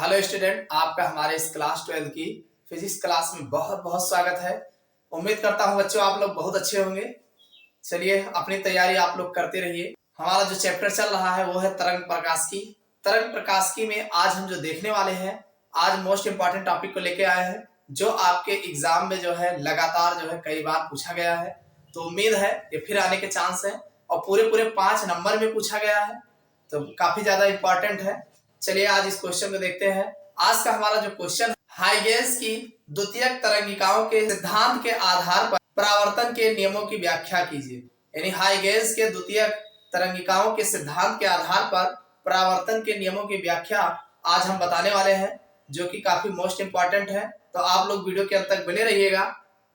Hello student, आपका हमारे इस क्लास 12 की फिजिक्स क्लास में बहुत बहुत स्वागत है। उम्मीद करता हूँ बच्चों आप लोग बहुत अच्छे होंगे। चलिए अपनी तैयारी आप लोग करते रहिए। हमारा जो चैप्टर चल रहा है वो है तरंग प्रकाशिकी। तरंग प्रकाशिकी में आज हम जो देखने वाले हैं, आज मोस्ट इंपॉर्टेंट टॉपिक को लेके आए हैं जो आपके एग्जाम में जो है लगातार जो है कई बार पूछा गया है। तो उम्मीद है ये फिर आने के चांस है और पूरे 5 नंबर में पूछा गया है, तो काफी ज्यादा इंपॉर्टेंट है। चलिए आज इस क्वेश्चन को देखते हैं। आज का हमारा जो क्वेश्चन, हाइगेंस की द्वितीयक तरंगिकाओं के सिद्धांत के आधार पर परावर्तन के नियमों की व्याख्या कीजिए। यानी हाइगेंस के द्वितीयक तरंगिकाओं के सिद्धांत के आधार पर परावर्तन के नियमों की व्याख्या आज हम बताने वाले हैं, जो कि काफी मोस्ट इंपॉर्टेंट है। तो आप लोग वीडियो के अंत तक बने रहिएगा,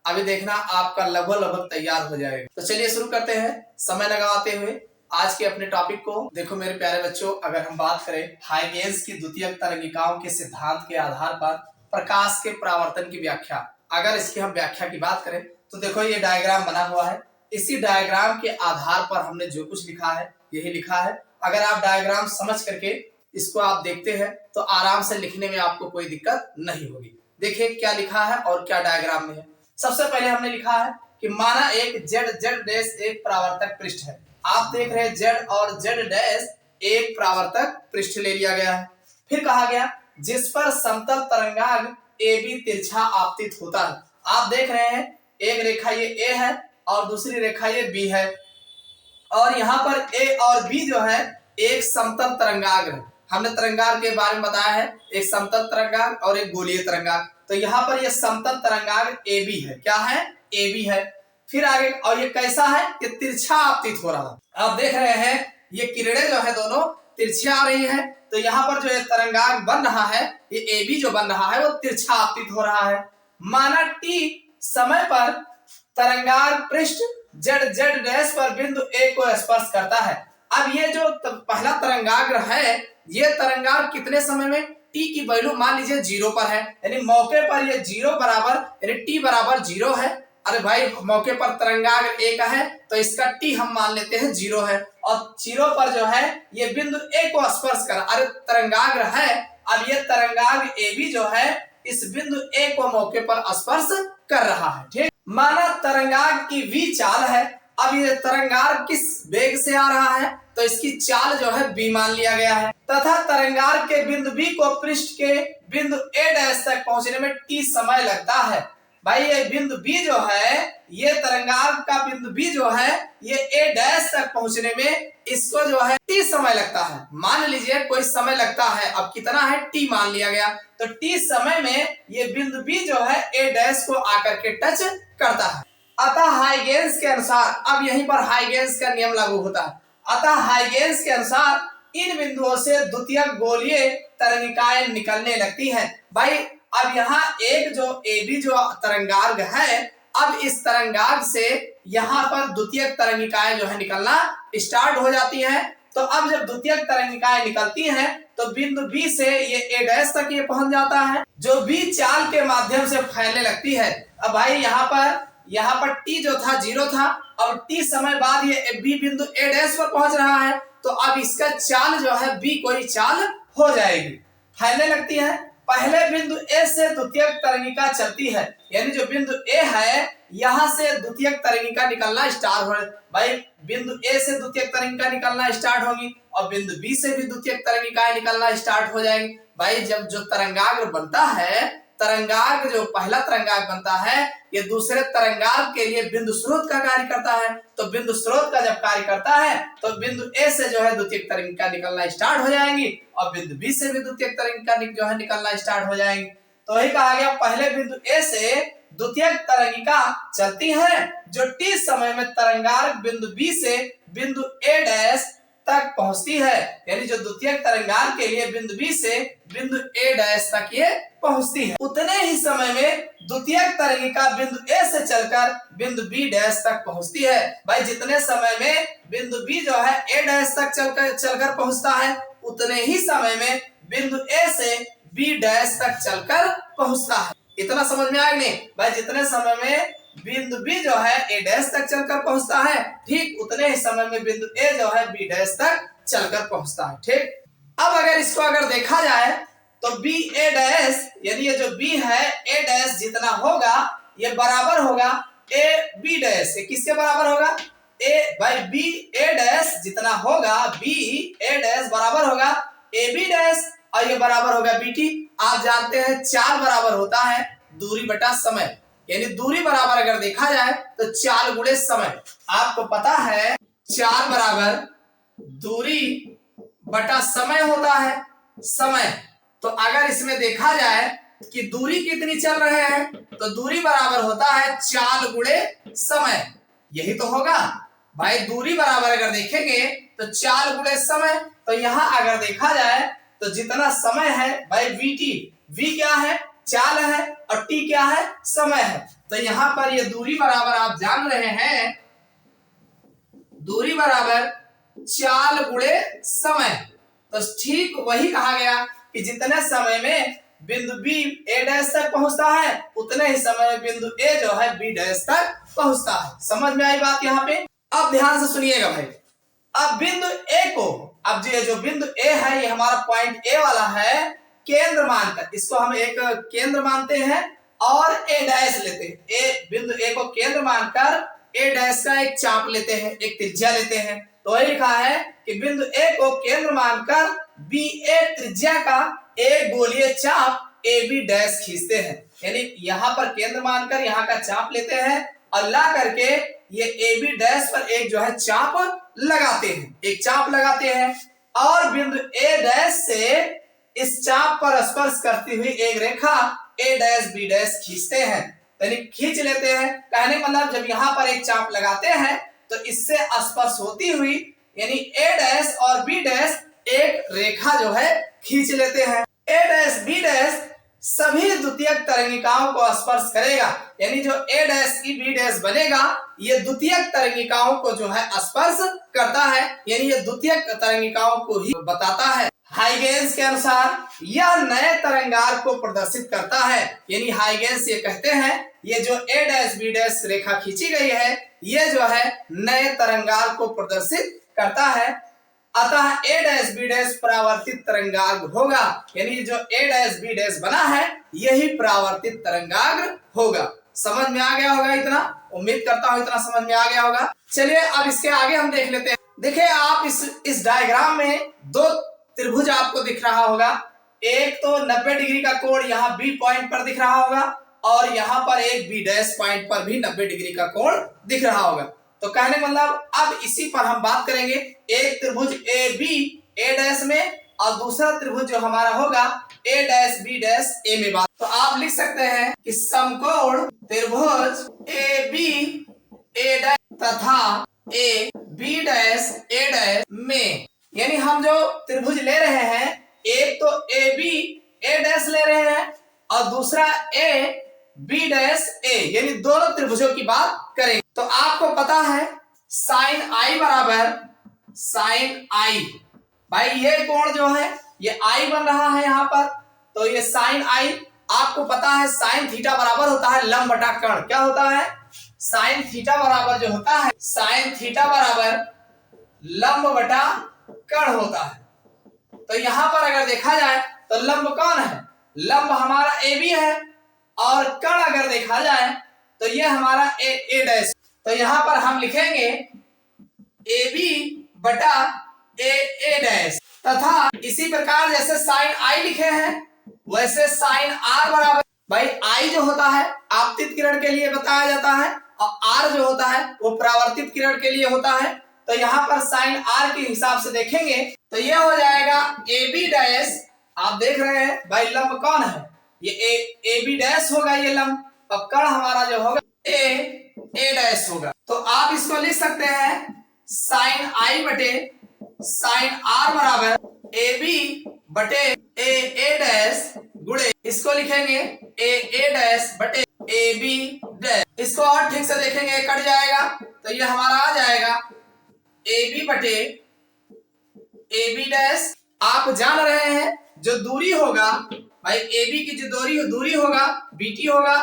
अभी देखना आपका लगभग तैयार हो जाएगा। तो चलिए शुरू करते हैं समय लगाते हुए आज के अपने टॉपिक को। देखो मेरे प्यारे बच्चों, अगर हम बात करें हाइगेंस की द्वितीयक तरंगिकाओं के सिद्धांत के आधार पर प्रकाश के परावर्तन की व्याख्या, अगर इसकी हम व्याख्या की बात करें तो देखो ये डायग्राम बना हुआ है। इसी डायग्राम के आधार पर हमने जो कुछ लिखा है यही लिखा है। अगर आप डायग्राम समझ करके इसको आप देखते हैं तो आराम से लिखने में आपको कोई दिक्कत नहीं होगी। देखिए क्या लिखा है और क्या डायग्राम में है। सबसे पहले हमने लिखा है कि माना एक जेड डैश एक परावर्तक पृष्ठ है। आप देख रहे हैं जेड और जेड डैश एक परावर्तक पृष्ठ ले लिया गया है। फिर कहा गया जिस पर समतल तरंगांग AB तिरछा आपतित होता है। आप देख रहे हैं एक रेखा ये A है और दूसरी रेखा ये B है, और यहाँ पर A और B जो है एक समतल तरंगांग है। हमने तरंगांग के बारे में बताया है, एक समतल तरंगांग और एक गोलीय तरंगांग। तो यहाँ पर ये समतल तरंगांग AB है। क्या है? AB है। फिर आगे, और ये कैसा है? ये तिरछा आपतित हो रहा है। आप देख रहे हैं ये किरणें जो है दोनों तिरछी आ रही है। तो यहाँ पर जो ये तरंगांग बन रहा है, ये AB जो बन रहा है वो तिरछा आपतित हो रहा है। माना T समय पर तरंगांग पृष्ठ जेड डैश पर बिंदु A को स्पर्श करता है। अब ये जो पहला तरंगाग्र है, ये तरंगाग्र कितने समय में? T की वैल्यू मान लीजिए 0 पर है, यानी मौके पर ये 0 बराबर, यानी T बराबर 0 है। अरे भाई मौके पर तरंगाग्र A का है तो इसका T हम मान लेते हैं 0 है, और 0 पर जो है ये बिंदु A को स्पर्श कर, अरे तरंगाग्र है। अब ये तरंगाग्र AB जो है इस बिंदु A को मौके पर स्पर्श कर रहा है। ठीक, माना तरंगाग्र की V चाल है। अब ये तरंगाग्र किस वेग से आ रहा है तो इसकी चाल जो है B मान लिया गया है, तथा तरंगाग्र के बिंदु B को पृष्ठ के बिंदु A डैश तक पहुंचने में T समय लगता है। भाई ये बिंदु B जो है, ये तरंगाग्र का बिंदु B जो है ये A डैश तक पहुंचने में इसको जो है T समय लगता है। मान लीजिए कोई समय लगता है, अब कितना है? T मान लिया गया। तो T समय में ये बिंदु B जो है A डैश को आकर के टच करता है। अतः हाइगेंस के अनुसार, अब यहीं पर हाइगेंस का नियम लागू होता है। अतः हाइगेंस के अनुसार इन बिंदुओं से द्वितीयक गोलीय तरंगिकाएं निकलने लगती हैं। भाई अब यहाँ एक जो AB जो तरंगाग्र है, अब इस तरंगाग्र से यहाँ पर द्वितीयक तरंगिकाएं जो है निकलना स्टार्ट हो जाती हैं। तो अब जब द्वितीयक तरंगिकाएं निकलती हैं तो बिंदु B से ये A डैश तक ये पहुंच जाता है, जो B चाल के माध्यम से फैलने लगती है। अब भाई यहाँ पर T जो था 0 था, अब T समय बाद ये B बिंदु A डैश पर पहुंच रहा है, तो अब इसका चाल जो है B कोई चाल हो जाएगी, फैलने लगती है। पहले बिंदु A से द्वितीयक तरंगिका चलती है, यानी जो बिंदु A है यहाँ से द्वितीयक तरंगिका निकलना स्टार्ट हो। भाई बिंदु A से द्वितीयक तरंगिका निकलना स्टार्ट होगी और बिंदु B से भी द्वितीयक तरंगिकाएं निकलना स्टार्ट हो जाएंगी। भाई जब जो तरंगाग्र बनता है, तरंगाग्र जो पहला तरंगाग्र बनता है, ये दूसरे तरंगाग्र के लिए बिंदु स्रोत का कार्य करता है। तो बिंदु स्रोत का जब कार्य करता है तो बिंदु A से जो है द्वितीयक तरंगिका निकलना स्टार्ट हो जाएंगी और बिंदु B से भी द्वितीयक तरंगिका जो है निकलना स्टार्ट हो जाएंगी। तो वही कहा गया पहले बिंदु A से द्वितीयक तरंगिका चलती है, जो T समय में तरंगाग्र बिंदु B से बिंदु A डैश तक पहुंचती है, यानी जो द्वितीयक तरंगाग्र के लिए बिंदु B से बिंदु A डैश तक ये पहुंचती है। उतने ही समय में द्वितीयक तरंगिका बिंदु A से चलकर बिंदु B डैश तक पहुंचती है। भाई जितने समय में बिंदु B जो है A डैश तक चलकर पहुंचता है, उतने ही समय में बिंदु A से B डैश तक चलकर पहुंचता है। इतना समझ में आया नहीं? भाई जितने समय में बिंदु B जो है A डैश तक चलकर पहुंचता है, ठीक उतने ही समय में बिंदु A जो है B डैश तक चलकर पहुंचता है। ठीक, अब अगर इसको देखा जाए तो बी ए डैश यानी ये जो बी है ए डैश जितना होगा ये बराबर होगा ए बी डैश। ये किसके बराबर होगा? ए बाई बी ए डैश जितना होगा बी ए डैश बराबर होगा ए बी डैश और ये बराबर होगा बी टी। आप जानते हैं चाल बराबर होता है दूरी बटा समय, यानी दूरी बराबर अगर देखा जाए तो चाल गुणे समय। आपको पता है चाल बराबर दूरी बटा समय होता है। समय तो अगर इसमें देखा जाए कि दूरी कितनी चल रहे हैं तो दूरी बराबर होता है चाल गुणे समय। यही तो होगा भाई, दूरी बराबर अगर देखेंगे तो चाल गुणे समय। तो यहां अगर देखा जाए तो जितना समय है भाई वी टी, वी क्या है? चाल है और टी क्या है? समय है। तो यहां पर ये दूरी बराबर आप जान रहे हैं दूरी बराबर चाल गुणे समय। तो ठीक वही कहा गया कि जितने समय में बिंदु बी ए डैश तक पहुंचता है उतने ही समय में बिंदु ए जो है बी डैश तक पहुंचता है। समझ में आई बात यहाँ पे? अब ध्यान से सुनिएगा भाई। अब बिंदु ए को, अब जो बिंदु ए है ये हमारा पॉइंट ए वाला है, केंद्र मानकर इसको हम एक केंद्र मानते हैं और ए डैश लेते हैं। ए बिंदु ए को केंद्र मानकर ए डैश का एक चाप लेते हैं, एक त्रिज्या लेते हैं। तो वही लिखा है कि बिंदु ए को केंद्र मानकर बी ए त्रिज्या का एक गोलीय चाप ए बी डैश खींचते हैं। यानी यहाँ पर केंद्र मानकर यहाँ का चाप लेते हैं और ला करके ये ए बी डैश पर एक जो है चाप लगाते हैं, एक चाप लगाते हैं और बिंदु ए डैश से इस चाप पर स्पर्श करती हुई एक रेखा ए डैश बी डैश खींचते हैं, यानी खींच लेते हैं। कहने का मतलब जब यहाँ पर एक चाप लगाते हैं तो इससे स्पर्श होती हुई यानी ए डैश और बी डैश एक रेखा जो है खींच लेते हैं। ए डैश बी डैश सभी द्वितीयक तरंगिकाओं को स्पर्श करेगा, यानी जो ए डैश की बी डैश बनेगा ये द्वितीयक तरंगिकाओं को जो है स्पर्श करता है, यानी ये द्वितीयक तरंगिकाओं को ही बताता है। हाइगेंस के अनुसार यह नए तरंगार को प्रदर्शित करता है, यानी हाइगेंस ये कहते हैं ये जो ए डैश बी डैश रेखा खींची गई है ये जो है नए तरंगार को प्रदर्शित करता है। अतः ए डैश बी डैश परावर्तित तरंगाग्र होगा, यानी जो ए डैश बी डैश बना है यही परावर्तित तरंगाग्र होगा। समझ में आ गया होगा इतना? उम्मीद करता हूं इतना समझ में आ गया होगा। चलिए अब इसके आगे हम देख लेते हैं। देखिए आप इस डायग्राम में दो त्रिभुज आपको दिख रहा होगा। एक तो 90 डिग्री का कोण यहाँ बी पॉइंट पर दिख रहा होगा और यहाँ पर एक बी डैश पॉइंट पर भी 90 डिग्री का कोण दिख रहा होगा। तो कहने मतलब अब इसी पर हम बात करेंगे। एक त्रिभुज ए बी ए डैश में और दूसरा त्रिभुज जो हमारा होगा ए डैश बी डैश ए में बात। तो आप लिख सकते हैं कि समकोण त्रिभुज ए बी ए डैश तथा A B dash A dash में, यानी हम जो त्रिभुज ले रहे हैं एक तो ए बी ए डैश ले रहे हैं और दूसरा ए बी डैश ए, यानी दोनों त्रिभुजों की बात करेंगे। तो आपको पता है साइन आई बराबर साइन आई, भाई ये कोण जो है ये आई बन रहा है यहाँ पर, तो ये साइन आई। आपको पता है साइन थीटा बराबर होता है लंब बटा कर्ण। क्या होता है? साइन थीटा बराबर जो होता है साइन थीटा बराबर लंब बटा कर्ण होता है। तो यहां पर अगर देखा जाए तो लंब कौन है? लंब हमारा ए बी है और कर्ण अगर देखा जाए तो ये हमारा ए डैश। तो यहां पर हम लिखेंगे ए बी बटा ए डैश तथा इसी प्रकार जैसे साइन आई लिखे हैं वैसे साइन आर बराबर, भाई आई जो होता है आपतित किरण के लिए बताया जाता है और आर जो होता है वो परावर्तित किरण के लिए होता है। तो यहाँ पर साइन आर के हिसाब से देखेंगे तो ये हो जाएगा ए बी डैश। आप देख रहे हैं भाई लंब कौन है? ये ए बी डैश होगा ये लंब और कर्ण हमारा जो होगा ए डैश होगा। तो आप इसको लिख सकते हैं साइन आई बटे साइन आर बराबर ए बी बटे ए डैश गुणे इसको लिखेंगे ए डैश बटे ए बी डैश। इसको और ठीक से देखेंगे कट जाएगा तो ये हमारा आ जाएगा ए बी बटे ए बी डैश। आप जान रहे हैं जो दूरी होगा भाई ए बी की जो दूरी होगा बीटी होगा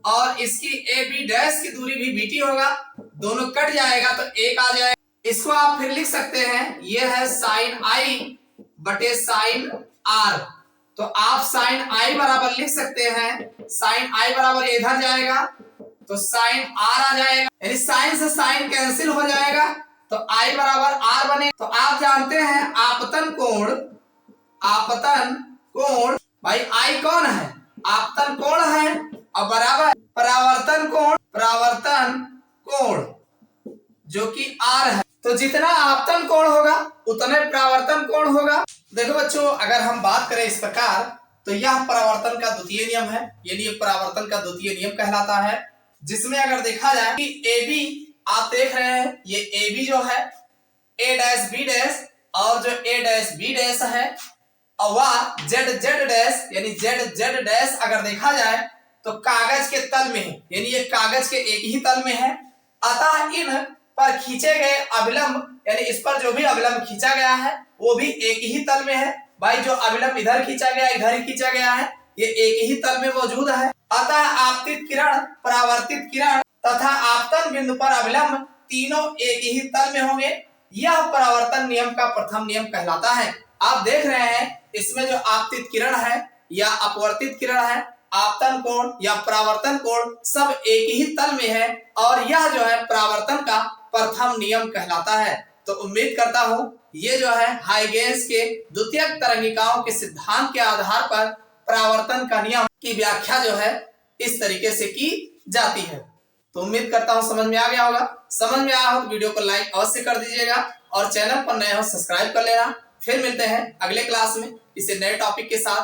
और इसकी ए बी डैश की दूरी भी बीटी होगा, दोनों कट जाएगा तो एक आ जाएगा। इसको आप फिर लिख सकते हैं ये है साइन आई बटे साइन आर, तो आप साइन आई बराबर लिख सकते हैं, साइन आई बराबर इधर जाएगा तो साइन आर आ जाएगा, यानी साइन से साइन कैंसिल हो जाएगा तो आई बराबर आर बने। तो आप जानते हैं आपतन कोण भाई आई कौन है, आपतन कोण है और बराबर परावर्तन कोण जो कि आर है। तो जितना आपतन कोण होगा उतने परावर्तन कोण होगा। देखो बच्चों, अगर हम बात करें इस प्रकार तो यह परावर्तन का द्वितीय नियम है, यानी ये परावर्तन का द्वितीय नियम कहलाता है, जिसमें अगर देखा जाए कि ए बी आप देख रहे हैं, ये ए बी जो है ए डैश बी डैश और जो ए डैश बी डैश है और वह जेड जेड डैश यानी जेड जेड डैश अगर देखा जाए तो कागज के तल में है, यानी ये कागज के एक ही तल में है। अतः इन पर खींचे गए अभिलंब यानी इस पर जो भी अभिलंब खींचा गया है वो भी एक ही तल में है। भाई जो अभिलंब इधर खींचा गया इधर ही खींचा गया है, ये एक ही तल में मौजूद है। अतः आपतित किरण, परावर्तित किरण तथा आपतन बिंदु पर अभिलंब तीनों एक ही तल में होंगे। यह परावर्तन नियम का प्रथम नियम कहलाता है। आप देख रहे हैं इसमें जो आपतित किरण है या अपवर्तित किरण है, आपतन कोण या परावर्तन कोण सब एक ही तल में है और यह जो है परावर्तन का प्रथम नियम कहलाता है। तो उम्मीद करता हूं ये जो है हाइगेंस के द्वितीयक तरंगिकाओं के सिद्धांत के आधार पर परावर्तन का नियम की व्याख्या जो है इस तरीके से की जाती है। तो उम्मीद करता हूं समझ में आ गया होगा। समझ में आया हो तो वीडियो को लाइक अवश्य कर दीजिएगा और चैनल पर नए हो सब्सक्राइब कर लेना। फिर मिलते हैं अगले क्लास में किसी नए टॉपिक के साथ।